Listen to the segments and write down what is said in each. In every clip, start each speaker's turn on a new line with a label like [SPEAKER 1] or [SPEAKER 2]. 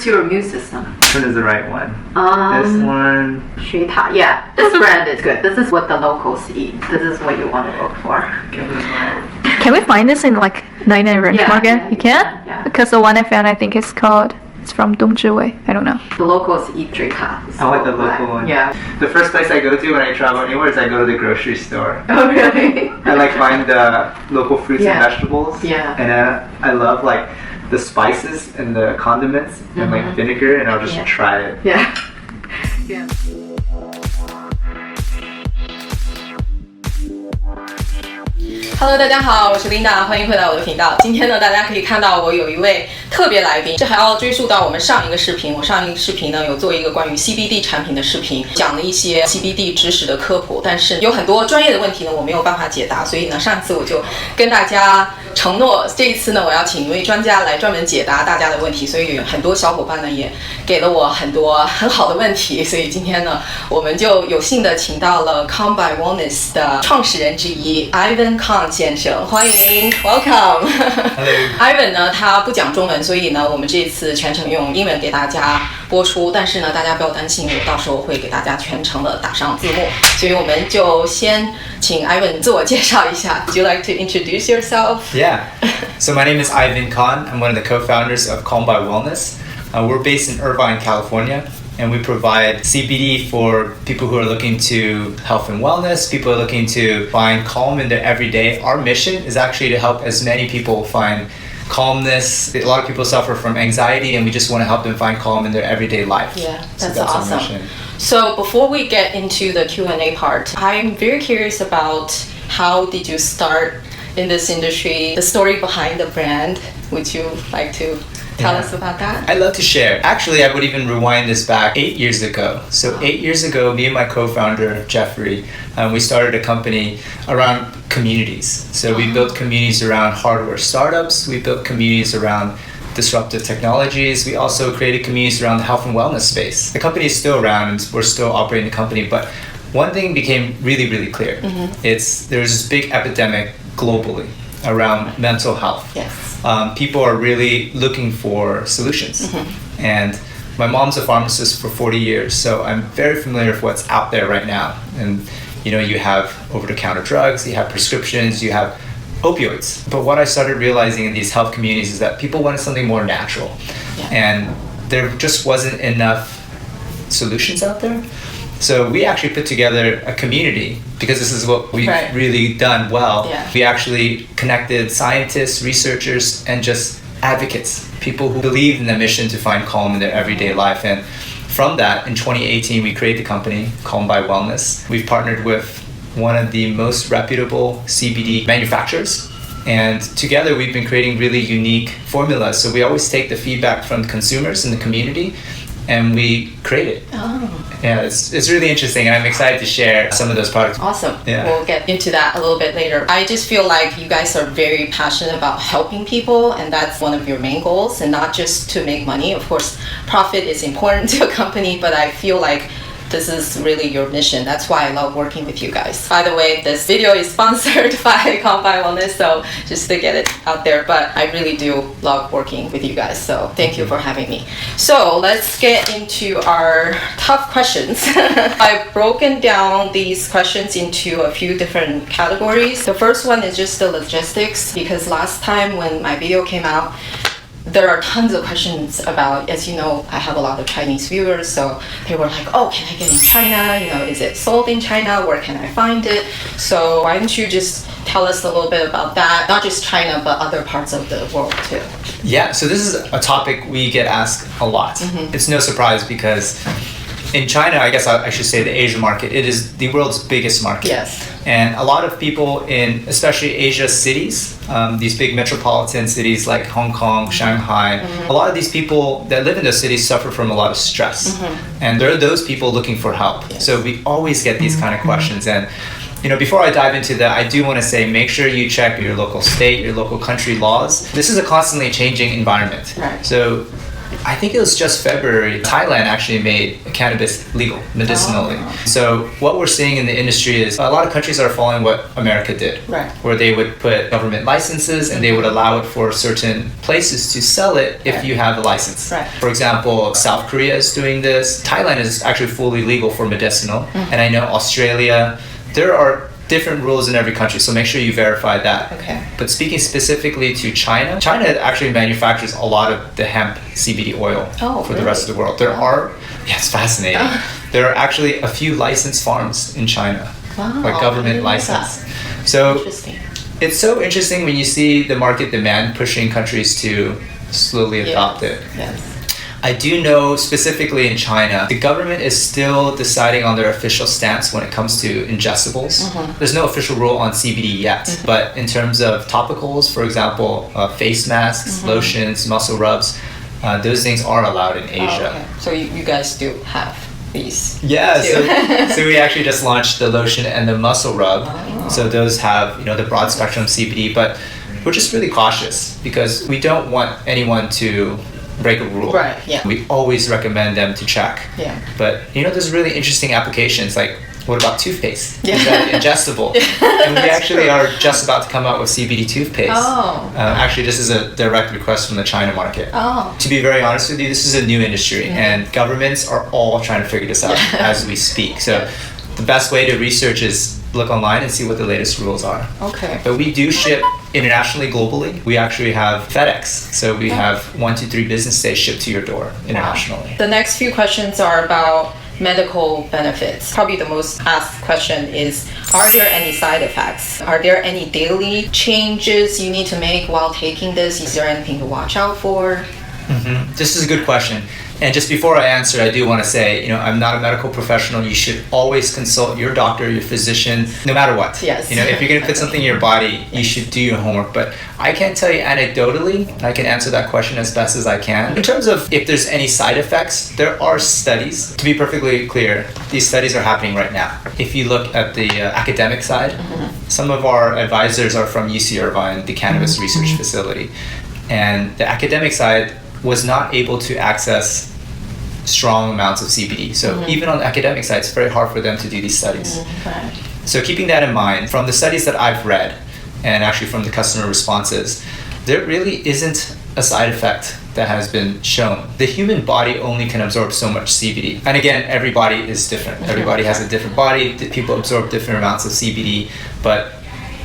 [SPEAKER 1] What's your immune system?
[SPEAKER 2] Which one is the right one? This one.
[SPEAKER 1] Shrita. Yeah, this brand is good. This is what the locals eat. This is what you want to look for.
[SPEAKER 3] Can we find this in like 99 Ranch Market?
[SPEAKER 1] Yeah,
[SPEAKER 3] you can?
[SPEAKER 1] Yeah.
[SPEAKER 3] Because the one I found, I think it's from Dongzhiwei. I don't know.
[SPEAKER 1] The locals eat Shrita.
[SPEAKER 2] I like the local one.
[SPEAKER 1] Yeah.
[SPEAKER 2] The first place I go to when I travel anywhere is I go to the grocery store.
[SPEAKER 1] Oh, really?
[SPEAKER 2] I like find the local fruits and vegetables.
[SPEAKER 1] Yeah.
[SPEAKER 2] And I love like the spices and the condiments and like vinegar, and I'll just try it.
[SPEAKER 1] Yeah. Yeah.
[SPEAKER 4] Hello， 大家好，我是 Linda， 欢迎回到我的频道。今天呢，大家可以看到我有一位特别来宾，这还要追溯到我们上一个视频。我上一个视频呢有做一个关于 CBD 产品的视频，讲了一些 CBD 知识的科普，但是有很多专业的问题呢我没有办法解答，所以呢上次我就跟大家承诺，这一次呢我要请一位专家来专门解答大家的问题，所以很多小伙伴呢也给了我很多很好的问题，所以今天呢我们就有幸的请到了 Calm by Wellness 的创始人之一 Ivan Kan 先生，欢迎 ，Welcome。Ivan 呢，他不讲中文，所以呢，我们这一次全程用英文给大家播出。但是呢，大家不要担心，我到时候会给大家全程的打上字幕。所以我们就先请 Ivan 自我介绍一下。Would you like to introduce yourself?
[SPEAKER 5] Yeah. So my name is Ivan Kan. I'm one of the co-founders of Calm by Wellness. We're based in Irvine, California. And we provide CBD for people who are looking to health and wellness, people who are looking to find calm in their everyday. Our mission is actually to help as many people find calmness. A lot of people suffer from anxiety, and we just want to help them find calm in their everyday life.
[SPEAKER 4] Yeah, that's
[SPEAKER 5] our
[SPEAKER 4] awesome.
[SPEAKER 5] mission.
[SPEAKER 4] So before we get into the Q&A part, I'm very curious about how did you start in this industry, the story behind the brand. Would you like to tell us about that?
[SPEAKER 5] I'd love to share. Actually, I would even rewind this back 8 years ago. So 8 years ago, me and my co-founder, Jeffrey, we started a company around communities. So we built communities around hardware startups. We built communities around disruptive technologies. We also created communities around the health and wellness space. The company is still around and we're still operating the company, but one thing became really, really clear. There's this big epidemic globally around mental health.
[SPEAKER 4] Yes.
[SPEAKER 5] People are really looking for solutions. And my mom's a pharmacist for 40 years, so I'm very familiar with what's out there right now. And you have over-the-counter drugs, you have prescriptions, you have opioids. But what I started realizing in these health communities is that people wanted something more natural.
[SPEAKER 4] Yeah.
[SPEAKER 5] And there just wasn't enough solutions out there. So we actually put together a community because this is what we've really done well.
[SPEAKER 4] Yeah.
[SPEAKER 5] We actually connected scientists, researchers, and just advocates, people who believe in the mission to find calm in their everyday life. And from that, in 2018, we created the company, Calm by Wellness. We've partnered with one of the most reputable CBD manufacturers. And together we've been creating really unique formulas. So we always take the feedback from consumers in the community and we create it.
[SPEAKER 4] Oh.
[SPEAKER 5] Yeah, it's really interesting, and I'm excited to share some of those products.
[SPEAKER 4] Awesome.
[SPEAKER 5] Yeah.
[SPEAKER 4] We'll get into that a little bit later. I just feel like you guys are very passionate about helping people, and that's one of your main goals, and not just to make money. Of course, profit is important to a company, but I feel like this is really your mission. That's why I love working with you guys. By the way, this video is sponsored by Calm by Wellness, so just to get it out there. But I really do love working with you guys, so thank you for having me. So let's get into our tough questions. I've broken down these questions into a few different categories. The first one is just the logistics, because last time when my video came out, there are tons of questions about, as you know, I have a lot of Chinese viewers, so they were like, oh, can I get in China? Is it sold in China? Where can I find it? So why don't you just tell us a little bit about that, not just China, but other parts of the world too.
[SPEAKER 5] Yeah, so this is a topic we get asked a lot. It's no surprise because in China, I guess I should say the Asian market, it is the world's biggest market.
[SPEAKER 4] Yes.
[SPEAKER 5] And a lot of people in, especially Asia cities, these big metropolitan cities like Hong Kong, Shanghai, a lot of these people that live in those cities suffer from a lot of stress. And there are those people looking for help.
[SPEAKER 4] Yes.
[SPEAKER 5] So we always get these kind of questions. And before I dive into that, I do want to say, make sure you check your local state, your local country laws. This is a constantly changing environment.
[SPEAKER 4] Right.
[SPEAKER 5] So I think it was just February, Thailand actually made cannabis legal medicinally. So what we're seeing in the industry is a lot of countries are following what America did,
[SPEAKER 4] Right.
[SPEAKER 5] where they would put government licenses and they would allow it for certain places to sell it if
[SPEAKER 4] Right.
[SPEAKER 5] you have a license.
[SPEAKER 4] Right.
[SPEAKER 5] For example, South Korea is doing this. Thailand is actually fully legal for medicinal. And I know Australia, there are different rules in every country, so make sure you verify that.
[SPEAKER 4] Okay.
[SPEAKER 5] But speaking specifically to China, China actually manufactures a lot of the hemp CBD oil
[SPEAKER 4] Oh,
[SPEAKER 5] for the
[SPEAKER 4] really?
[SPEAKER 5] rest of the world. There are, yeah, it's fascinating. There are actually a few licensed farms in China,
[SPEAKER 4] Wow,
[SPEAKER 5] like
[SPEAKER 4] I
[SPEAKER 5] government
[SPEAKER 4] didn't know
[SPEAKER 5] license. So
[SPEAKER 4] Interesting.
[SPEAKER 5] it's so interesting when you see the market demand pushing countries to slowly adopt it.
[SPEAKER 4] Yes.
[SPEAKER 5] I do know specifically in China, the government is still deciding on their official stance when it comes to ingestibles. There's no official rule on CBD yet, but in terms of topicals, for example, face masks, lotions, muscle rubs, those things are allowed in Asia.
[SPEAKER 4] Oh, okay. So you guys do have these.
[SPEAKER 5] Yeah,
[SPEAKER 4] too.
[SPEAKER 5] so we actually just launched the lotion and the muscle rub. So those have, you know, the broad spectrum CBD, but we're just really cautious because we don't want anyone to break a rule.
[SPEAKER 4] Right, yeah.
[SPEAKER 5] We always recommend them to check.
[SPEAKER 4] Yeah.
[SPEAKER 5] But you know, there's really interesting applications like what about toothpaste?
[SPEAKER 4] Yeah.
[SPEAKER 5] Is that ingestible? And we actually are just about to come out with CBD toothpaste.
[SPEAKER 4] Oh.
[SPEAKER 5] Actually, this is a direct request from the China market.
[SPEAKER 4] Oh.
[SPEAKER 5] To be very honest with you, this is a new industry and governments are all trying to figure this out as we speak. So the best way to research is look online and see what the latest rules are.
[SPEAKER 4] Okay.
[SPEAKER 5] But we do ship internationally, globally. We actually have FedEx. So we have 1 to 3 business days shipped to your door internationally.
[SPEAKER 4] The next few questions are about medical benefits. Probably the most asked question is, are there any side effects? Are there any daily changes you need to make while taking this? Is there anything to watch out for?
[SPEAKER 5] This is a good question. And just before I answer, I do want to say, you know, I'm not a medical professional. You should always consult your doctor, your physician, no matter what.
[SPEAKER 4] Yes.
[SPEAKER 5] You know, if you're going to put something in your body, you should do your homework. But I can't tell you anecdotally. I can answer that question as best as I can. In terms of if there's any side effects, there are studies. To be perfectly clear, these studies are happening right now. If you look at the academic side, some of our advisors are from UC Irvine, the cannabis research facility. And the academic side was not able to access strong amounts of CBD. So even on the academic side, it's very hard for them to do these studies.
[SPEAKER 4] Right.
[SPEAKER 5] So keeping that in mind, from the studies that I've read, and actually from the customer responses, there really isn't a side effect that has been shown. The human body only can absorb so much CBD. And again, every body is different. Everybody has a different body. People absorb different amounts of CBD. But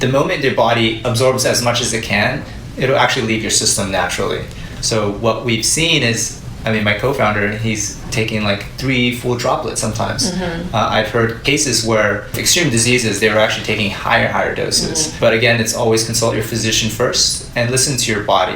[SPEAKER 5] the moment their body absorbs as much as it can, it'll actually leave your system naturally. So what we've seen is, I mean, my co-founder, he's taking like 3 full droplets sometimes. I've heard cases where extreme diseases, they were actually taking higher doses. But again, it's always consult your physician first and listen to your body.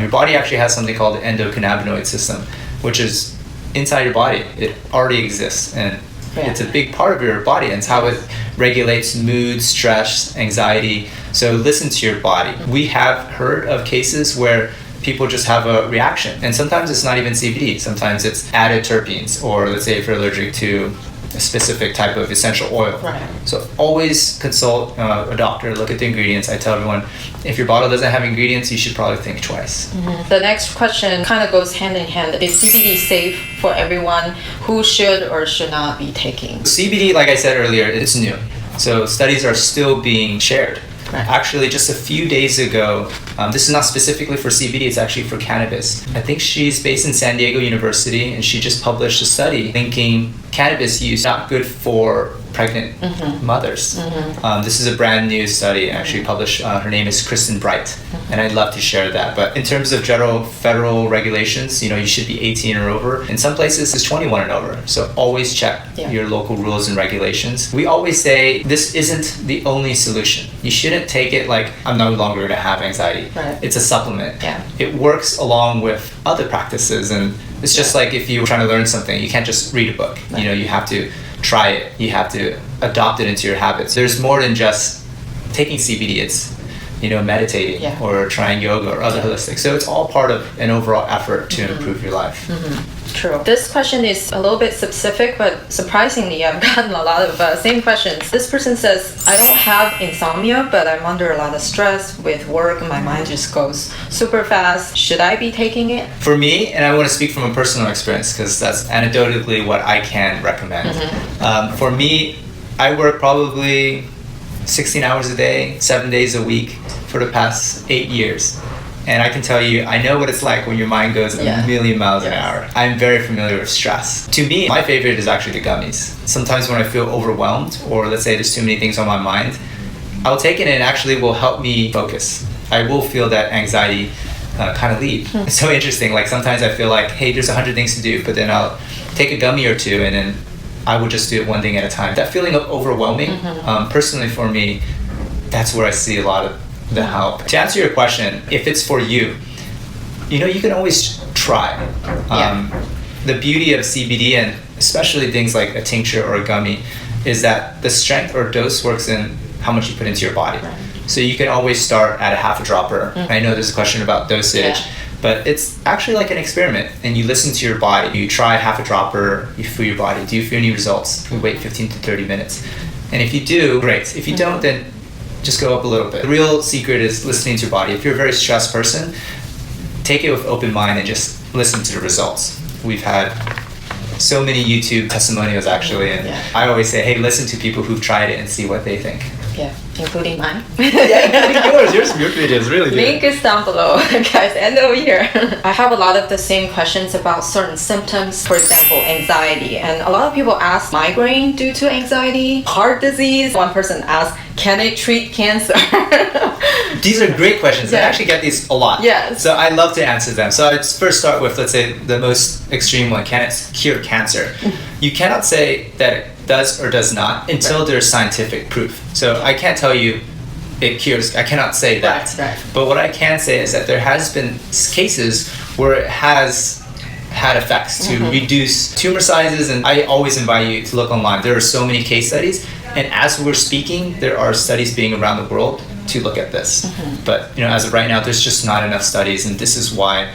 [SPEAKER 5] Your body actually has something called the endocannabinoid system, which is inside your body. It already exists, and it's a big part of your body, and it's how it regulates mood, stress, anxiety. So listen to your body. We have heard of cases where people just have a reaction, and sometimes it's not even CBD. Sometimes it's added terpenes, or let's say if you're allergic to a specific type of essential oil.
[SPEAKER 4] Right.
[SPEAKER 5] So always consult a doctor, look at the ingredients. I tell everyone, if your bottle doesn't have ingredients, you should probably think twice.
[SPEAKER 4] The next question kind of goes hand in hand. Is CBD safe for everyone? Who should or should not be taking?
[SPEAKER 5] CBD, like I said earlier, it's new. So studies are still being shared.
[SPEAKER 4] Right.
[SPEAKER 5] Actually, just a few days ago, this is not specifically for CBD, it's actually for cannabis. I think she's based in San Diego University, and she just published a study linking cannabis use not good for pregnant mothers. This is a brand new study, actually published. Her name is Kristen Bright, and I'd love to share that. But in terms of general federal regulations, you know, you should be 18 or over. In some places, it's 21 and over. So always check your local rules and regulations. We always say this isn't the only solution. You shouldn't take it like, I'm no longer going to have anxiety.
[SPEAKER 4] Right.
[SPEAKER 5] It's a supplement.
[SPEAKER 4] Yeah.
[SPEAKER 5] It works along with other practices, and it's just like if you were trying to learn something, you can't just read a book. You know, you have to try it. You have to adopt it into your habits. There's more than just taking CBD. It's meditating
[SPEAKER 4] Yeah.
[SPEAKER 5] or trying yoga or other holistic. So it's all part of an overall effort to improve your life.
[SPEAKER 4] True. This question is a little bit specific, but surprisingly, I've gotten a lot of same questions. This person says, I don't have insomnia, but I'm under a lot of stress with work. My mind just goes super fast. Should I be taking it?
[SPEAKER 5] For me, and I want to speak from a personal experience because that's anecdotally what I can recommend. For me, I work probably 16 hours a day, 7 days a week for the past 8 years. And I can tell you, I know what it's like when your mind goes a million miles an hour. I'm very familiar with stress. To me, my favorite is actually the gummies. Sometimes when I feel overwhelmed, or let's say there's too many things on my mind, I'll take it and it actually will help me focus. I will feel that anxiety kind of leave. It's so interesting. Like sometimes I feel like, hey, there's 100 things to do, but then I'll take a gummy or two and then I will just do it one thing at a time. That feeling of overwhelming, personally for me, that's where I see a lot of the help. To answer your question, if it's for you, you can always try. The beauty of CBD, and especially things like a tincture or a gummy, is that the strength or dose works in how much you put into your body. So you can always start at a half a dropper. I know there's a question about dosage, but it's actually like an experiment, and you listen to your body. You try half a dropper, you feel your body. Do you feel any results? You wait 15 to 30 minutes. And if you do, great. If you don't, then just go up a little bit. The real secret is listening to your body. If you're a very stressed person, take it with open mind and just listen to the results. We've had so many YouTube testimonials actually, and I always say, hey, listen to people who've tried it and see what they think.
[SPEAKER 4] Yeah, including mine.
[SPEAKER 5] Your video is really good.
[SPEAKER 4] Link is down below, guys, and over here. I have a lot of the same questions about certain symptoms, for example, anxiety. And a lot of people ask migraine due to anxiety, heart disease. One person asked, can it treat cancer?
[SPEAKER 5] These are great questions. I actually get these a lot.
[SPEAKER 4] Yes.
[SPEAKER 5] So I love to answer them. So I'd first start with, let's say, the most extreme one. Can it cure cancer? You cannot say that it does or does not until there's scientific proof. So I can't tell you it cures. I cannot say that.
[SPEAKER 4] Right.
[SPEAKER 5] But what I can say is that there has been cases where it has had effects to reduce tumor sizes, and I always invite you to look online. There are so many case studies, and as we're speaking, there are studies being around the world to look at this. But as of right now, there's just not enough studies, and this is why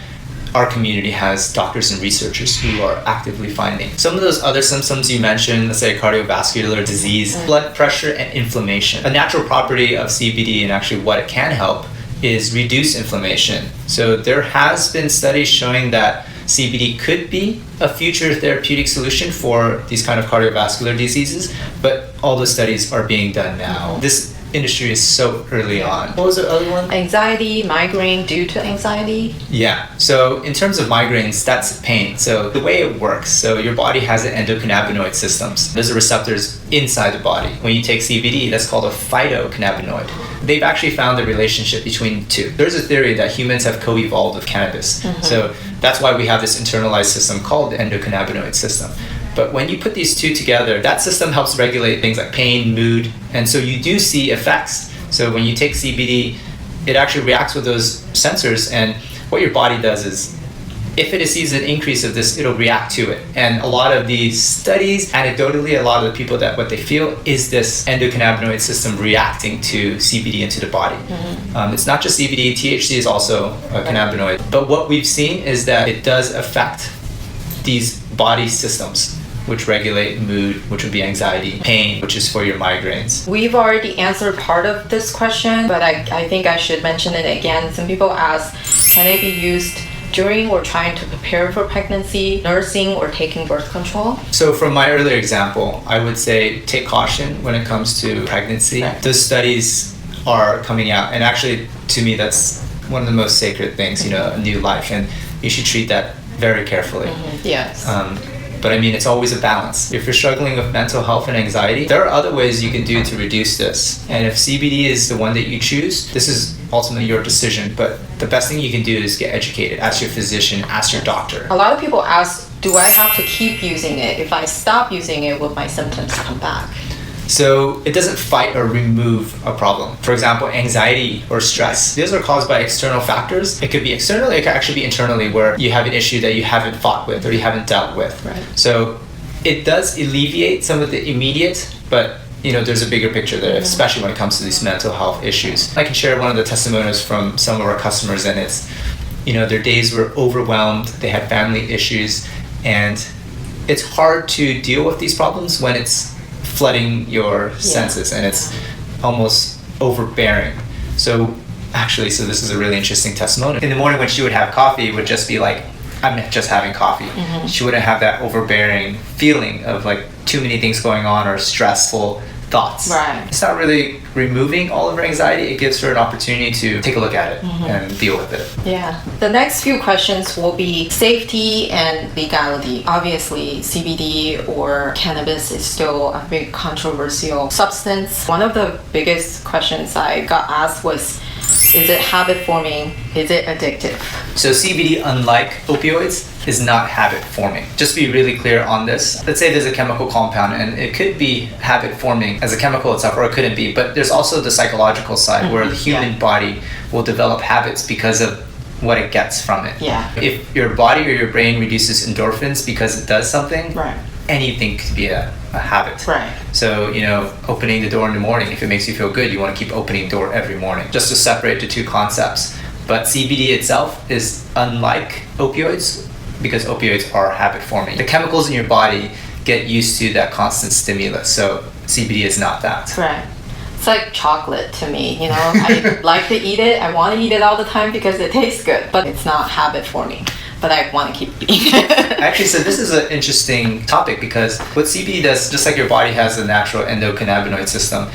[SPEAKER 5] our community has doctors and researchers who are actively finding. Some of those other symptoms you mentioned, let's say cardiovascular disease, blood pressure, and inflammation. A natural property of CBD, and actually what it can help, is reduce inflammation. So there has been studies showing that CBD could be a future therapeutic solution for these kind of cardiovascular diseases, but all those studies are being done now. This industry is so early on. What was the other one?
[SPEAKER 4] Anxiety, migraine due to anxiety.
[SPEAKER 5] Yeah, so in terms of migraines, that's pain. So the way it works, so your body has an endocannabinoid systems. Those are receptors inside the body. When you take CBD, that's called a phytocannabinoid. They've actually found the relationship between the two. There's a theory that humans have co-evolved with cannabis. So that's why we have this internalized system called the endocannabinoid system. But when you put these two together, that system helps regulate things like pain, mood, and so you do see effects. So when you take CBD, it actually reacts with those sensors, and what your body does is, if it sees an increase of this, it'll react to it. And a lot of these studies, anecdotally, a lot of the people that what they feel is this endocannabinoid system reacting to CBD into the body. It's not just CBD, THC is also a cannabinoid. But what we've seen is that it does affect these body systems, which regulate mood, which would be anxiety, pain, which is for your migraines.
[SPEAKER 4] We've already answered part of this question, but I think I should mention it again. Some people ask, can it be used during or trying to prepare for pregnancy, nursing, or taking birth control?
[SPEAKER 5] So from my earlier example, I would say take caution when it comes to pregnancy. Those studies are coming out, and actually to me that's one of the most sacred things, a new life, and you should treat that very carefully.
[SPEAKER 4] Yes.
[SPEAKER 5] But I mean, it's always a balance. If you're struggling with mental health and anxiety, there are other ways you can do to reduce this. And if CBD is the one that you choose, this is ultimately your decision. But the best thing you can do is get educated. Ask your physician, ask your doctor.
[SPEAKER 4] A lot of people ask, do I have to keep using it? If I stop using it, will my symptoms come back?
[SPEAKER 5] So it doesn't fight or remove a problem. For example, anxiety or stress. Those are caused by external factors. It could be externally, it could actually be internally, where you have an issue that you haven't fought with or you haven't dealt with.
[SPEAKER 4] Right.
[SPEAKER 5] So it does alleviate some of the immediate, but there's a bigger picture there, especially when it comes to these mental health issues. I can share one of the testimonials from some of our customers, and it's, their days were overwhelmed, they had family issues, and it's hard to deal with these problems when it's flooding your senses and it's almost overbearing. So this is a really interesting testimonial. In the morning when she would have coffee, it would just be like, I'm just having coffee. She wouldn't have that overbearing feeling of like too many things going on or stressful thoughts.
[SPEAKER 4] Right.
[SPEAKER 5] It's not really removing all of her anxiety. It gives her an opportunity to take a look at it and deal with it.
[SPEAKER 4] Yeah. The next few questions will be safety and legality. Obviously, CBD or cannabis is still a big controversial substance. One of the biggest questions I got asked was, is it habit forming? Is it addictive?
[SPEAKER 5] So CBD, unlike opioids, is not habit forming. Just to be really clear on this, let's say there's a chemical compound and it could be habit forming as a chemical itself, or it couldn't be, but there's also the psychological side where the human body will develop habits because of what it gets from it.
[SPEAKER 4] Yeah.
[SPEAKER 5] If your body or your brain reduces endorphins because it does something, anything could be a habit.
[SPEAKER 4] Right.
[SPEAKER 5] So, opening the door in the morning, if it makes you feel good, you want to keep opening the door every morning. Just to separate the two concepts. But CBD itself is unlike opioids because opioids are habit forming. The chemicals in your body get used to that constant stimulus. So CBD is not that.
[SPEAKER 4] Right. It's like chocolate to me, I like to eat it. I want to eat it all the time because it tastes good, but it's not habit forming. But I want to keep eating it.
[SPEAKER 5] Actually, so this is an interesting topic because what CBD does, just like your body has a natural endocannabinoid system,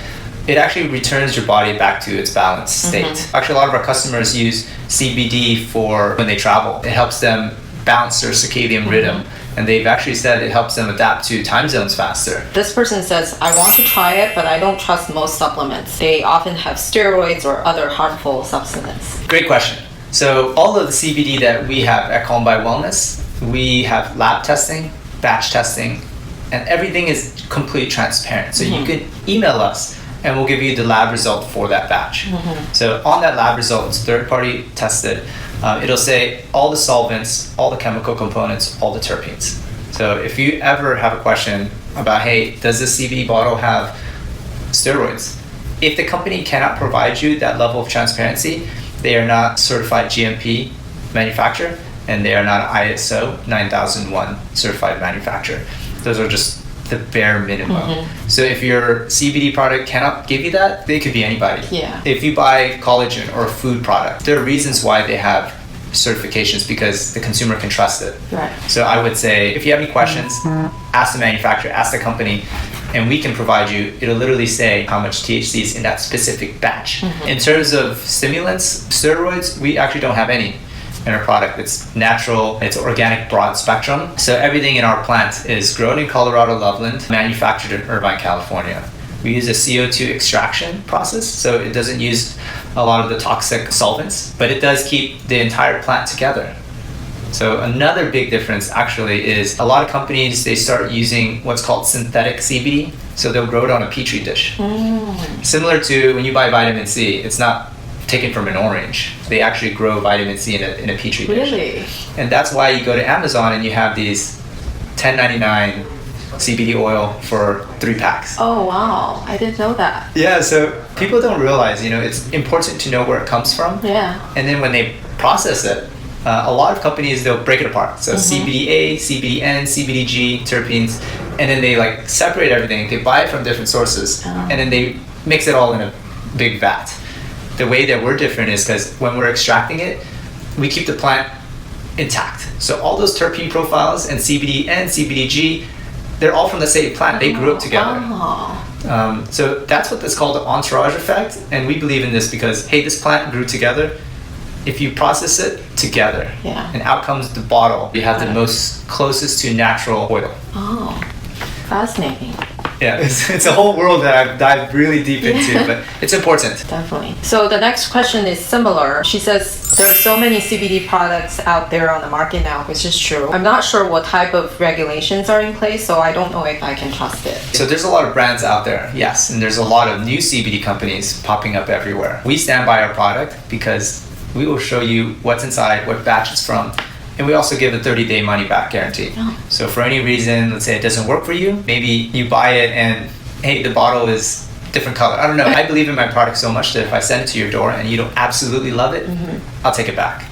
[SPEAKER 5] it actually returns your body back to its balanced state. Actually, a lot of our customers use CBD for when they travel. It helps them balance their circadian rhythm. And they've actually said it helps them adapt to time zones faster.
[SPEAKER 4] This person says, I want to try it, but I don't trust most supplements. They often have steroids or other harmful substances.
[SPEAKER 5] Great question. So all of the CBD that we have at Calm by Wellness, we have lab testing, batch testing, and everything is completely transparent. So you can email us and we'll give you the lab result for that batch. So on that lab result, it's third-party tested. It'll say all the solvents, all the chemical components, all the terpenes. So if you ever have a question about, hey, does this CBD bottle have steroids? If the company cannot provide you that level of transparency, they are not certified GMP manufacturer, and they are not ISO 9001 certified manufacturer. Those are just the bare minimum. So if your CBD product cannot give you that, they could be anybody.
[SPEAKER 4] Yeah.
[SPEAKER 5] If you buy collagen or a food product, there are reasons why they have certifications because the consumer can trust it.
[SPEAKER 4] Right.
[SPEAKER 5] So I would say if you have any questions, ask the manufacturer, ask the company, and we can provide you. It'll literally say how much THC is in that specific batch. In terms of stimulants, steroids, we actually don't have any in our product. It's natural, it's organic, broad spectrum. So everything in our plant is grown in Colorado Loveland, manufactured in Irvine, California. We use a CO2 extraction process, so it doesn't use a lot of the toxic solvents, but it does keep the entire plant together. So another big difference actually is a lot of companies, they start using what's called synthetic CBD. So they'll grow it on a petri dish. Similar to when you buy vitamin C, it's not taken from an orange. They actually grow vitamin C in a petri dish.
[SPEAKER 4] Really?
[SPEAKER 5] And that's why you go to Amazon and you have these $10.99 CBD oil for 3 packs.
[SPEAKER 4] Oh, wow. I didn't know that.
[SPEAKER 5] Yeah, so people don't realize, it's important to know where it comes from.
[SPEAKER 4] Yeah.
[SPEAKER 5] And then when they process it, a lot of companies, they'll break it apart. So CBDA, CBDN, CBDG, terpenes, and then they separate everything. They buy it from different sources, and then they mix it all in a big vat. The way that we're different is because when we're extracting it, we keep the plant intact. So all those terpene profiles and CBD and CBDG, they're all from the same plant. They grew up together. So that's what is called the entourage effect. And we believe in this because, hey, this plant grew together. If you process it together, and out comes the bottle, you have the most closest to natural oil.
[SPEAKER 4] Oh, fascinating.
[SPEAKER 5] Yeah, it's a whole world that I've dived really deep into, but it's important.
[SPEAKER 4] Definitely. So the next question is similar. She says there are so many CBD products out there on the market now, which is true. I'm not sure what type of regulations are in place, so I don't know if I can trust it.
[SPEAKER 5] So there's a lot of brands out there, yes, and there's a lot of new CBD companies popping up everywhere. We stand by our product because we will show you what's inside, what batch it's from, and we also give a 30-day money-back guarantee. So for any reason, let's say it doesn't work for you, maybe you buy it and hey, the bottle is different color. I don't know. I believe in my product so much that if I send it to your door and you don't absolutely love it, I'll take it back.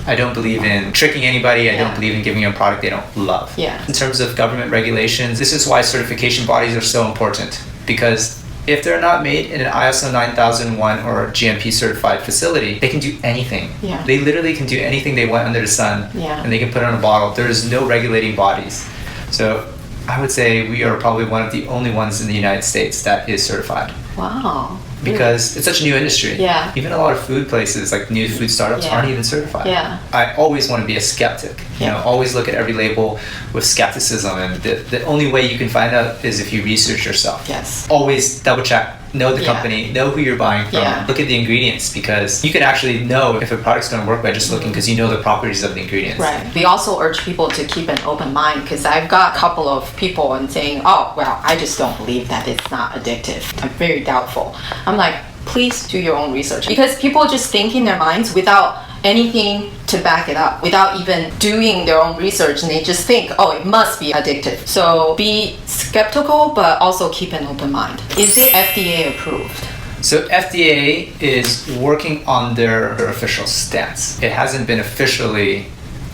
[SPEAKER 5] I don't believe in tricking anybody. I don't believe in giving you a product they don't love.
[SPEAKER 4] Yeah.
[SPEAKER 5] In terms of government regulations, this is why certification bodies are so important, because if they're not made in an ISO 9001 or GMP certified facility, they can do anything.
[SPEAKER 4] Yeah.
[SPEAKER 5] They literally can do anything they want under the sun, and they can put it on a bottle. There is no regulating bodies. So I would say we are probably one of the only ones in the United States that is certified.
[SPEAKER 4] Wow.
[SPEAKER 5] Because it's such a new industry.
[SPEAKER 4] Yeah.
[SPEAKER 5] Even a lot of food places, like new food startups, aren't even certified.
[SPEAKER 4] Yeah.
[SPEAKER 5] I always want to be a skeptic. You know, always look at every label with skepticism, and the only way you can find out is if you research yourself.
[SPEAKER 4] Yes.
[SPEAKER 5] Always double check. Know the company, know who you're buying from, look at the ingredients, because you can actually know if a product's going to work by just looking, because you know the properties of the ingredients.
[SPEAKER 4] Right. We also urge people to keep an open mind, because I've got a couple of people and saying, oh, well, I just don't believe that it's not addictive. I'm very doubtful. I'm like, please do your own research, because people just think in their minds without anything to back it up, without even doing their own research, and they just think, oh, it must be addictive. So be skeptical, but also keep an open mind. Is it FDA approved?
[SPEAKER 5] So FDA is working on their official stance. It hasn't been officially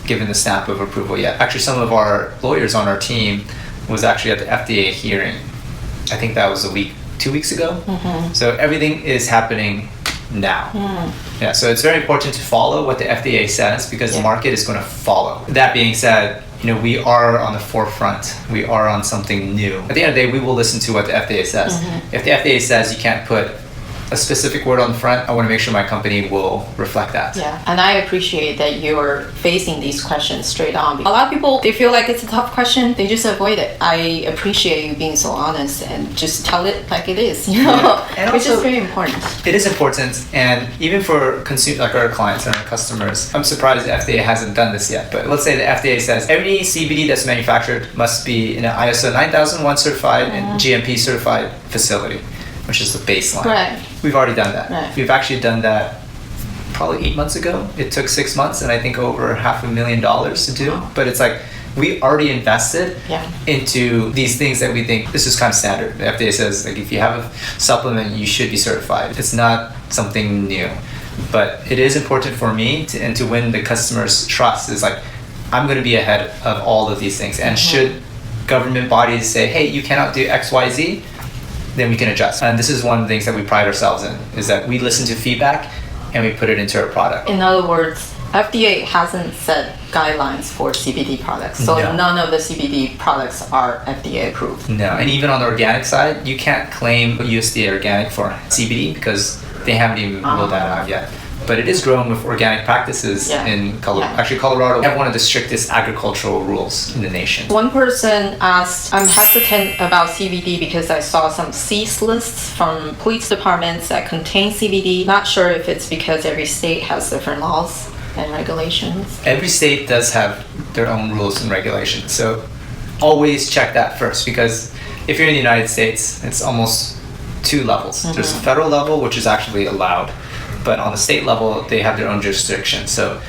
[SPEAKER 5] given the stamp of approval yet. Actually, some of our lawyers on our team was actually at the FDA hearing. I think that was 2 weeks ago. So everything is happening now. Yeah, so it's very important to follow what the FDA says, because the market is going to follow. That being said, you know, we are on the forefront. We are on something new. At the end of the day, we will listen to what the FDA says. If the FDA says you can't put a specific word on the front, I want to make sure my company will reflect that.
[SPEAKER 4] Yeah, and I appreciate that you're facing these questions straight on. A lot of people, they feel like it's a tough question, they just avoid it. I appreciate you being so honest and just tell it like it is, you know,
[SPEAKER 5] and
[SPEAKER 4] which
[SPEAKER 5] also,
[SPEAKER 4] is very important.
[SPEAKER 5] It is important, and even for like our clients and our customers, I'm surprised the FDA hasn't done this yet. But let's say the FDA says every CBD that's manufactured must be in an ISO 9001 certified and GMP certified facility, which is the baseline.
[SPEAKER 4] Right.
[SPEAKER 5] We've already done that.
[SPEAKER 4] Right.
[SPEAKER 5] We've actually done that probably 8 months ago. It took 6 months and I think over $500,000 to do.
[SPEAKER 4] Wow.
[SPEAKER 5] But it's like, we already invested
[SPEAKER 4] Yeah.
[SPEAKER 5] into these things that we think this is kind of standard. The FDA says, like, if you have a supplement, you should be certified. It's not something new. But it is important for me to win the customer's trust. Is like, I'm going to be ahead of all of these things. And should government bodies say, hey, you cannot do X, Y, Z, then we can adjust. And this is one of the things that we pride ourselves in, is that we listen to feedback and we put it into our product.
[SPEAKER 4] In other words, FDA hasn't set guidelines for CBD products. So
[SPEAKER 5] No.
[SPEAKER 4] none of the CBD products are FDA approved.
[SPEAKER 5] No, and even on the organic side, you can't claim USDA organic for CBD because they haven't even rolled that out yet. But it is grown with organic practices in Colorado.
[SPEAKER 4] Yeah.
[SPEAKER 5] Actually, Colorado have one of the strictest agricultural rules in the nation.
[SPEAKER 4] One person asked, I'm hesitant about CBD because I saw some cease lists from police departments that contain CBD. Not sure if it's because every state has different laws and regulations.
[SPEAKER 5] Every state does have their own rules and regulations. So always check that first, because if you're in the United States, it's almost two levels. There's the federal level, which is actually allowed. But on the state level, they have their own jurisdiction. So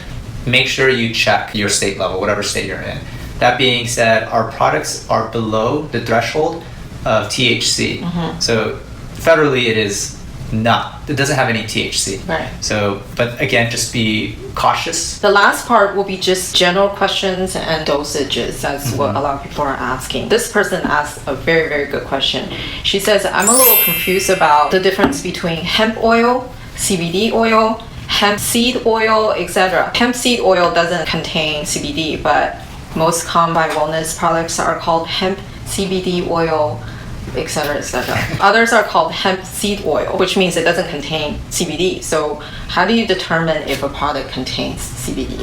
[SPEAKER 5] make sure you check your state level, whatever state you're in. That being said, our products are below the threshold of THC. So federally, it is not. It doesn't have any THC.
[SPEAKER 4] Right.
[SPEAKER 5] So, but again, just be cautious.
[SPEAKER 4] The last part will be just general questions and dosages. That's what a lot of people are asking. This person asked a very, very good question. She says, I'm a little confused about the difference between hemp oil, CBD oil, hemp seed oil, etc. Hemp seed oil doesn't contain CBD, but most Calm by Wellness products are called hemp CBD oil, etc., etc. Others are called hemp seed oil, which means it doesn't contain CBD. So how do you determine if a product contains CBD?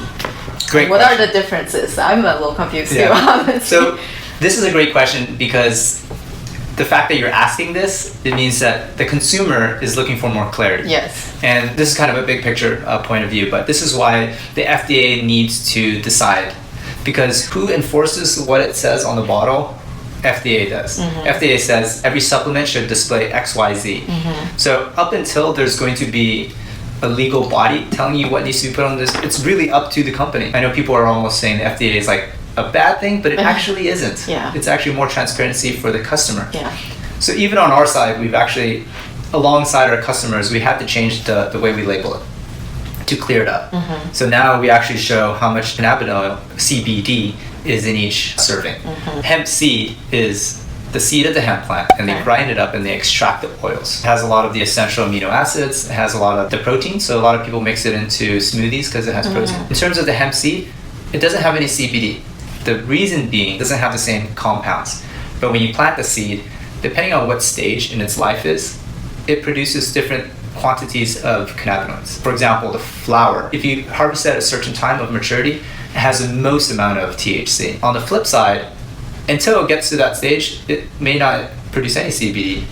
[SPEAKER 5] Great
[SPEAKER 4] What
[SPEAKER 5] question.
[SPEAKER 4] are the differences? I'm a little confused too,
[SPEAKER 5] Yeah.
[SPEAKER 4] honestly.
[SPEAKER 5] So this is a great question, because the fact that you're asking this, it means that the consumer is looking for more clarity.
[SPEAKER 4] Yes.
[SPEAKER 5] And this is kind of a big picture point of view, but this is why the FDA needs to decide. Because who enforces what it says on the bottle? FDA does. FDA says every supplement should display XYZ. So up until there's going to be a legal body telling you what needs to be put on this, it's really up to the company. I know people are almost saying the FDA is like a bad thing, but it actually isn't.
[SPEAKER 4] Yeah.
[SPEAKER 5] It's actually more transparency for the customer.
[SPEAKER 4] Yeah.
[SPEAKER 5] So even on our side, we've actually, alongside our customers, we had to change the way we label it to clear it up. So now we actually show how much cannabis oil, CBD, is in each serving. Hemp seed is the seed of the hemp plant, and they grind it up and they extract the oils. It has a lot of the essential amino acids, it has a lot of the protein, so a lot of people mix it into smoothies because it has protein. In terms of the hemp seed, it doesn't have any CBD. The reason being, it doesn't have the same compounds. But when you plant the seed, depending on what stage in its life is, it produces different quantities of cannabinoids. For example, the flower, if you harvest it at a certain time of maturity, it has the most amount of THC. On the flip side, until it gets to that stage, it may not produce any CBD.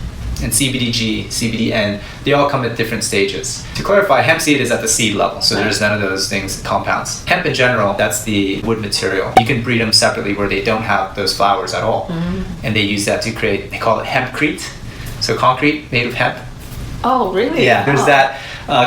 [SPEAKER 5] And CBDG, CBDN, they all come at different stages. To clarify, hemp seed is at the seed level, so there's none of those things, compounds. Hemp in general, that's the wood material. You can breed them separately where they don't have those flowers at all. And they use that to create, they call it hempcrete. So concrete made of hemp.
[SPEAKER 4] Oh, really?
[SPEAKER 5] Yeah, there's that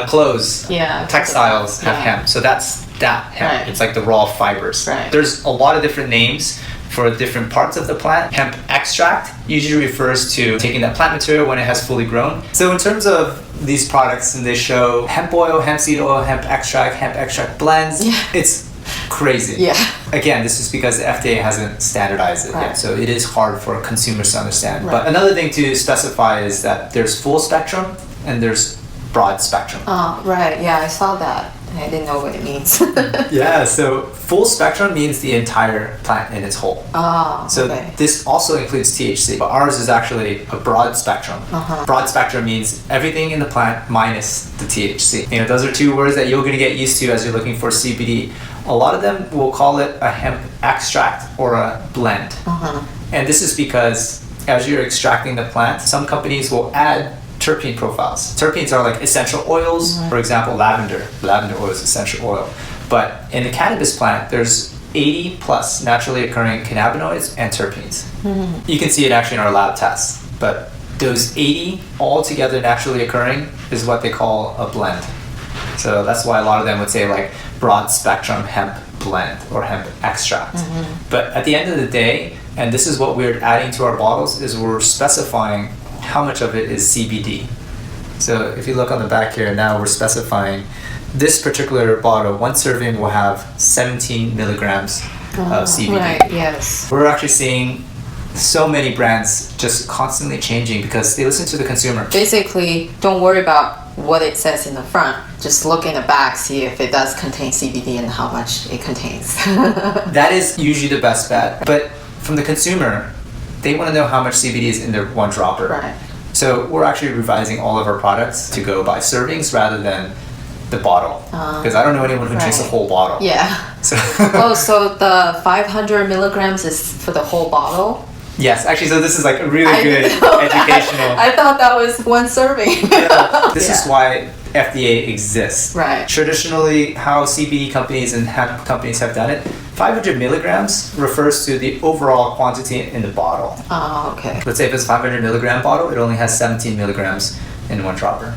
[SPEAKER 5] clothes,
[SPEAKER 4] Yeah.
[SPEAKER 5] textiles have
[SPEAKER 4] Yeah.
[SPEAKER 5] hemp. So that's that hemp.
[SPEAKER 4] Right.
[SPEAKER 5] It's like the raw fibers.
[SPEAKER 4] Right.
[SPEAKER 5] There's a lot of different names for different parts of the plant. Hemp extract usually refers to taking that plant material when it has fully grown. So in terms of these products, and they show hemp oil, hemp seed oil, hemp extract blends, it's crazy.
[SPEAKER 4] Yeah.
[SPEAKER 5] Again, this is because the FDA hasn't standardized it
[SPEAKER 4] Right.
[SPEAKER 5] yet, so it is hard for consumers to understand.
[SPEAKER 4] Right.
[SPEAKER 5] But another thing to specify is that there's full spectrum and there's broad spectrum.
[SPEAKER 4] Oh, right. Yeah, I saw that. I didn't know what it means.
[SPEAKER 5] Yeah, so full spectrum means the entire plant in its whole. So
[SPEAKER 4] okay.
[SPEAKER 5] this also includes THC, but ours is actually a broad spectrum. Broad spectrum means everything in the plant minus the THC. You know, those are two words that you're going to get used to as you're looking for CBD. A lot of them will call it a hemp extract or a blend. And this is because as you're extracting the plant, some companies will add terpene profiles. Terpenes are like essential oils. For example, lavender. Lavender oil is essential oil. But in the cannabis plant, there's 80 plus naturally occurring cannabinoids and terpenes. You can see it actually in our lab tests. But those 80 all together naturally occurring is what they call a blend. So that's why a lot of them would say like broad spectrum hemp blend or hemp extract. But at the end of the day, and this is what we're adding to our bottles, is we're specifying how much of it is CBD. So if you look on the back here, now we're specifying this particular bottle, one serving will have 17 milligrams of CBD.
[SPEAKER 4] Right, yes.
[SPEAKER 5] We're actually seeing so many brands just constantly changing because they listen to the consumer.
[SPEAKER 4] Basically, don't worry about what it says in the front. Just look in the back, see if it does contain CBD and how much it contains.
[SPEAKER 5] That is usually the best bet. But from the consumer, they want to know how much CBD is in their one dropper.
[SPEAKER 4] Right.
[SPEAKER 5] So we're actually revising all of our products to go by servings rather than the bottle. Because I don't know anyone who drinks a
[SPEAKER 4] right.
[SPEAKER 5] whole bottle.
[SPEAKER 4] Yeah.
[SPEAKER 5] So
[SPEAKER 4] Oh, so the 500 milligrams is for the whole bottle?
[SPEAKER 5] yes, actually, so this is like a really good educational.
[SPEAKER 4] I thought that was one serving.
[SPEAKER 5] This is why FDA exists.
[SPEAKER 4] Right.
[SPEAKER 5] Traditionally, how CBD companies and hemp companies have done it, 500 milligrams refers to the overall quantity in the bottle.
[SPEAKER 4] Oh, okay.
[SPEAKER 5] Let's say if it's a 500 milligram bottle, it only has 17 milligrams in one dropper.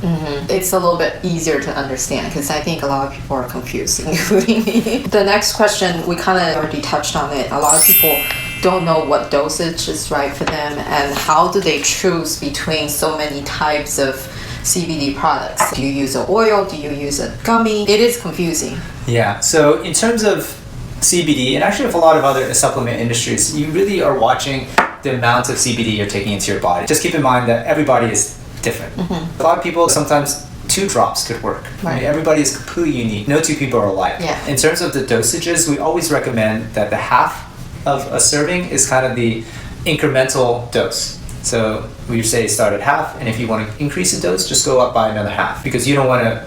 [SPEAKER 4] It's a little bit easier to understand because I think a lot of people are confused, including me. The next question, we kind of already touched on it. A lot of people don't know what dosage is right for them and how do they choose between so many types of CBD products. Do you use an oil? Do you use a gummy? It is confusing.
[SPEAKER 5] Yeah, so in terms of CBD, and actually with a lot of other supplement industries, you really are watching the amount of CBD you're taking into your body. Just keep in mind that everybody is different. A lot of people, sometimes 2 drops could work. I mean, everybody is completely unique. No 2 people are alike.
[SPEAKER 4] Yeah.
[SPEAKER 5] In terms of the dosages, we always recommend that the half of a serving is kind of the incremental dose. So we say start at half, and if you want to increase the dose, just go up by another half because you don't want to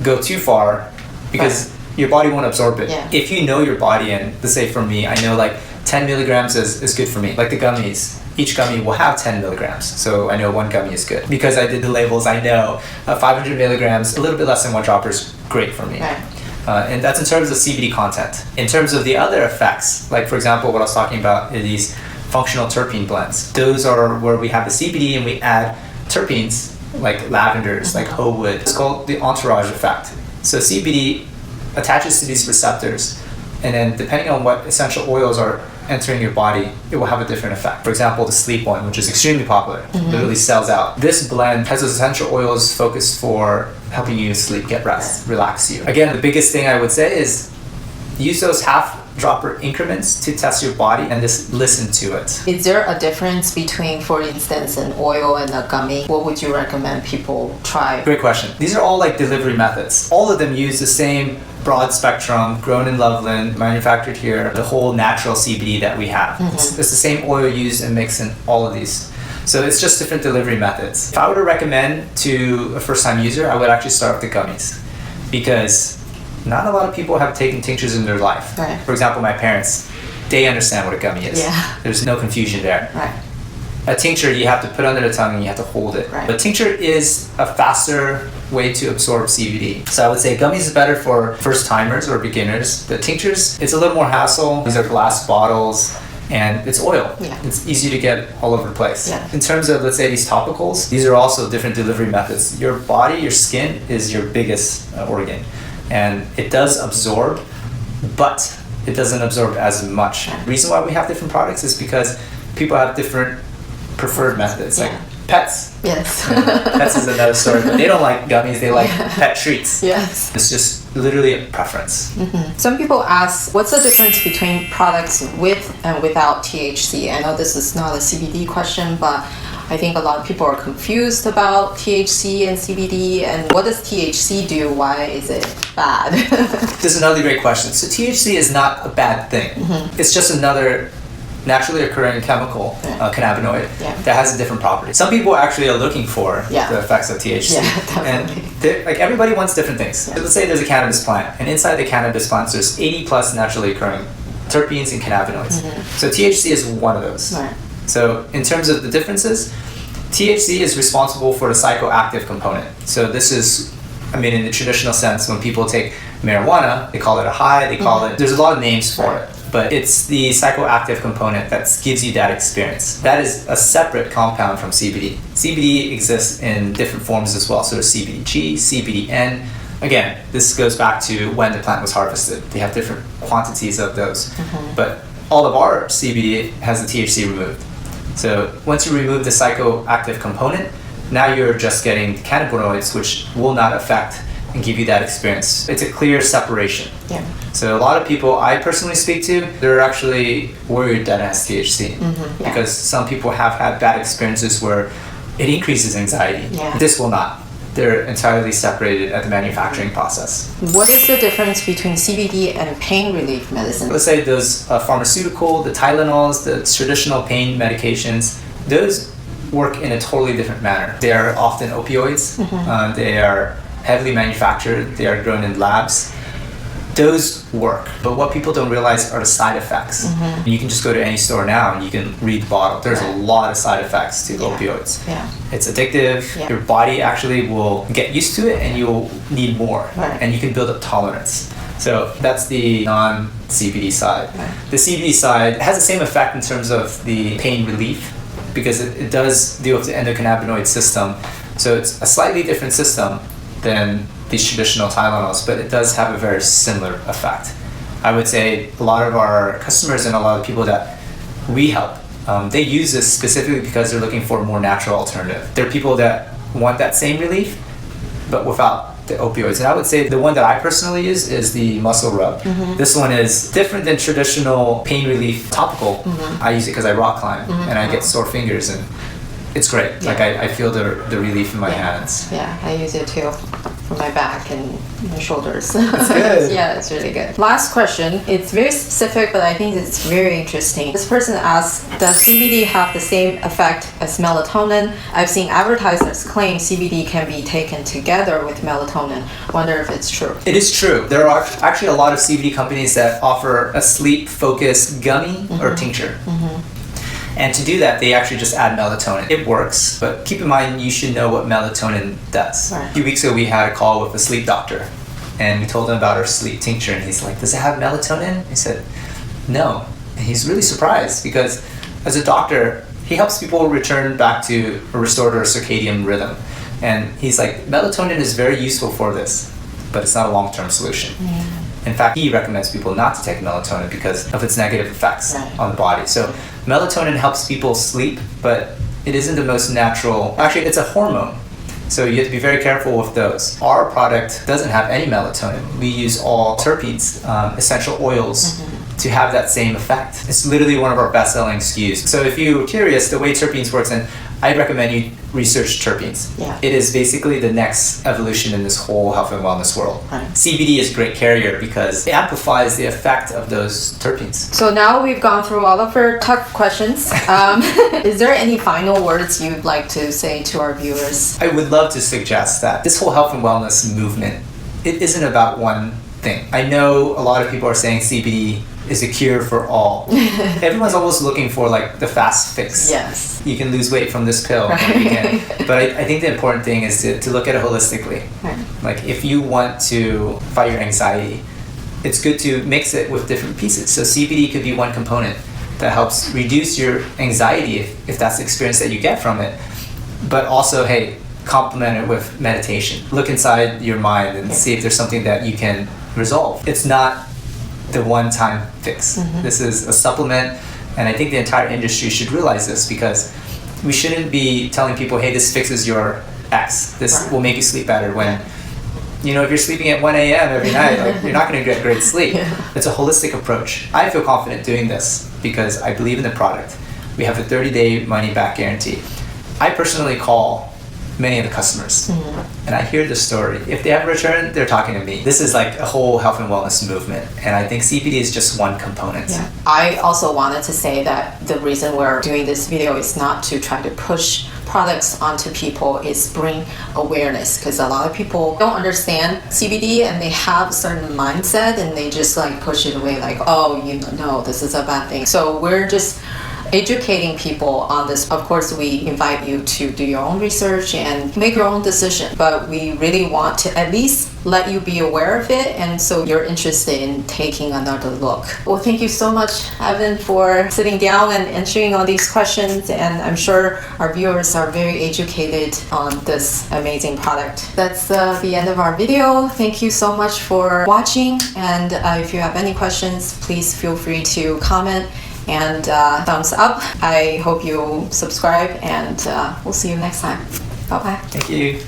[SPEAKER 5] go too far because your body won't absorb it.
[SPEAKER 4] Yeah.
[SPEAKER 5] If you know your body, and let's say for me, I know like 10 milligrams is good for me. Like the gummies, each gummy will have 10 milligrams. So I know one gummy is good. Because I did the labels, I know 500 milligrams, a little bit less than 1 dropper is great for me.
[SPEAKER 4] Right.
[SPEAKER 5] And that's in terms of CBD content. In terms of the other effects, like for example, what I was talking about are these functional terpene blends. Those are where we have the CBD and we add terpenes like lavenders, like hoe wood. It's called the entourage effect. So CBD attaches to these receptors, and then depending on what essential oils are entering your body, it will have a different effect. For example, the sleep one, which is extremely popular, literally sells out. This blend has essential oils focused for helping you sleep, get rest, relax you. Again, the biggest thing I would say is use those half-dropper increments to test your body and just listen to it.
[SPEAKER 4] Is there a difference between, for instance, an oil and a gummy? What would you recommend people try?
[SPEAKER 5] Great question. These are all like delivery methods. All of them use the same broad spectrum, grown in Loveland, manufactured here, the whole natural CBD that we have. It's the same oil used and mixed in all of these. So it's just different delivery methods. If I were to recommend to a first-time user, I would actually start with the gummies, because not a lot of people have taken tinctures in their life.
[SPEAKER 4] Right.
[SPEAKER 5] For example, my parents, they understand what a gummy is.
[SPEAKER 4] Yeah.
[SPEAKER 5] There's no confusion there.
[SPEAKER 4] Right.
[SPEAKER 5] A tincture you have to put under the tongue and you have to hold it.
[SPEAKER 4] Right.
[SPEAKER 5] But tincture is a faster way to absorb CBD. So I would say gummies is better for first timers or beginners. The tinctures, it's a little more hassle. These are glass bottles and it's oil.
[SPEAKER 4] Yeah.
[SPEAKER 5] It's easy to get all over the place.
[SPEAKER 4] Yeah.
[SPEAKER 5] In terms of, let's say, these topicals, these are also different delivery methods. Your body, your skin is your biggest organ. And it does absorb, but it doesn't absorb as much. The reason why we have different products is because people have different preferred methods. Like pets.
[SPEAKER 4] Yes.
[SPEAKER 5] Pets is another story, but they don't like gummies, they like pet treats.
[SPEAKER 4] Yes.
[SPEAKER 5] It's just literally a preference.
[SPEAKER 4] Some people ask, what's the difference between products with and without THC? I know this is not a CBD question, but I think a lot of people are confused about THC and CBD, and what does THC do? Why is it bad?
[SPEAKER 5] This is another great question. So THC is not a bad thing. It's just another naturally occurring chemical, cannabinoid, that has a different property. Some people actually are looking for the effects of THC. And like everybody wants different things. So let's say there's a cannabis plant, and inside the cannabis plant there's 80 plus naturally occurring terpenes and cannabinoids. So THC is one of those.
[SPEAKER 4] Right.
[SPEAKER 5] So in terms of the differences, THC is responsible for the psychoactive component. So this is, I mean, in the traditional sense, when people take marijuana, they call it a high, they call it, there's a lot of names for it. But it's the psychoactive component that gives you that experience. That is a separate compound from CBD. CBD exists in different forms as well. So there's CBDG, CBDN. Again, this goes back to when the plant was harvested. They have different quantities of those. But all of our CBD has the THC removed. So once you remove the psychoactive component, now you're just getting cannabinoids, which will not affect and give you that experience. It's a clear separation.
[SPEAKER 4] Yeah.
[SPEAKER 5] So a lot of people I personally speak to, they're actually worried that it has THC because some people have had bad experiences where it increases anxiety.
[SPEAKER 4] Yeah.
[SPEAKER 5] This will not. They're entirely separated at the manufacturing process.
[SPEAKER 4] What is the difference between CBD and pain relief medicine?
[SPEAKER 5] Let's say those pharmaceutical, the Tylenols, the traditional pain medications, those work in a totally different manner. They are often opioids. They are heavily manufactured. They are grown in labs. Those work, but what people don't realize are the side effects. You can just go to any store now and you can read the bottle. There's a lot of side effects to opioids.
[SPEAKER 4] Yeah.
[SPEAKER 5] It's addictive. Your body actually will get used to it and you'll need more. And you can build up tolerance. So that's the non-CBD side. The CBD side has the same effect in terms of the pain relief because it does deal with the endocannabinoid system. So it's a slightly different system than these traditional Tylenols, but it does have a very similar effect. I would say a lot of our customers and a lot of people that we help, they use this specifically because they're looking for a more natural alternative. There are people that want that same relief, but without the opioids. And I would say the one that I personally use is the muscle rub. This one is different than traditional pain relief topical. I use it because I rock climb and I get sore fingers and it's great. Like I feel the relief in my hands.
[SPEAKER 4] Yeah, I use it too for my back and my shoulders.
[SPEAKER 5] It's good.
[SPEAKER 4] Yeah, it's really good. Last question. It's very specific, but I think it's very interesting. This person asks, does CBD have the same effect as melatonin? I've seen advertisers claim CBD can be taken together with melatonin. Wonder if it's true.
[SPEAKER 5] It is true. There are actually a lot of CBD companies that offer a sleep-focused gummy or tincture. And to do that, they actually just add melatonin. It works, but keep in mind you should know what melatonin does.
[SPEAKER 4] Right.
[SPEAKER 5] A few weeks ago, we had a call with a sleep doctor, and we told him about our sleep tincture, and he's like, "Does it have melatonin?" I said, "No." And he's really surprised because, as a doctor, he helps people return back to or restore their circadian rhythm, and he's like, "Melatonin is very useful for this, but it's not a long-term solution." In fact, he recommends people not to take melatonin because of its negative effects on the body. So melatonin helps people sleep, but it isn't the most natural. Actually, it's a hormone. So you have to be very careful with those. Our product doesn't have any melatonin. We use all terpenes, essential oils, to have that same effect. It's literally one of our best-selling SKUs. So if you're curious, the way terpenes works, and I recommend you research terpenes.
[SPEAKER 4] Yeah.
[SPEAKER 5] It is basically the next evolution in this whole health and wellness world.
[SPEAKER 4] Right.
[SPEAKER 5] CBD is a great carrier because it amplifies the effect of those terpenes.
[SPEAKER 4] So now we've gone through all of our tough questions. Is there any final words you'd like to say to our viewers?
[SPEAKER 5] I would love to suggest that this whole health and wellness movement, it isn't about one thing. I know a lot of people are saying CBD is a cure for all. Everyone's almost looking for like the fast fix.
[SPEAKER 4] Yes.
[SPEAKER 5] You can lose weight from this pill. You can. But I think the important thing is to look at it holistically.
[SPEAKER 4] Right.
[SPEAKER 5] Like if you want to fight your anxiety, it's good to mix it with different pieces. So CBD could be one component that helps reduce your anxiety if that's the experience that you get from it. But also, hey, complement it with meditation. Look inside your mind and see if there's something that you can resolve. It's not the one-time fix. This is a supplement, and I think the entire industry should realize this because we shouldn't be telling people, hey, this fixes your X. This will make you sleep better when, you know, if you're sleeping at 1 a.m. every night, like, you're not going to get great sleep. It's a holistic approach. I feel confident doing this because I believe in the product. We have a 30-day money-back guarantee. I personally call many of the customers and I hear the story. If they have a return, they're talking to me. This is like a whole health and wellness movement, and I think CBD is just one component.
[SPEAKER 4] Yeah. I also wanted to say that the reason we're doing this video is not to try to push products onto people, is bring awareness, because a lot of people don't understand CBD and they have a certain mindset and they just like push it away like, oh, you know, this is a bad thing. So we're just educating people on this. Of course, we invite you to do your own research and make your own decision, but we really want to at least let you be aware of it, and so you're interested in taking another look. Well, thank you so much, Ivan, for sitting down and answering all these questions, and I'm sure our viewers are very educated on this amazing product. That's the end of our video. Thank you so much for watching, and if you have any questions, please feel free to comment and thumbs up. I hope you subscribe, and we'll see you next time. Bye-bye.
[SPEAKER 5] Thank you.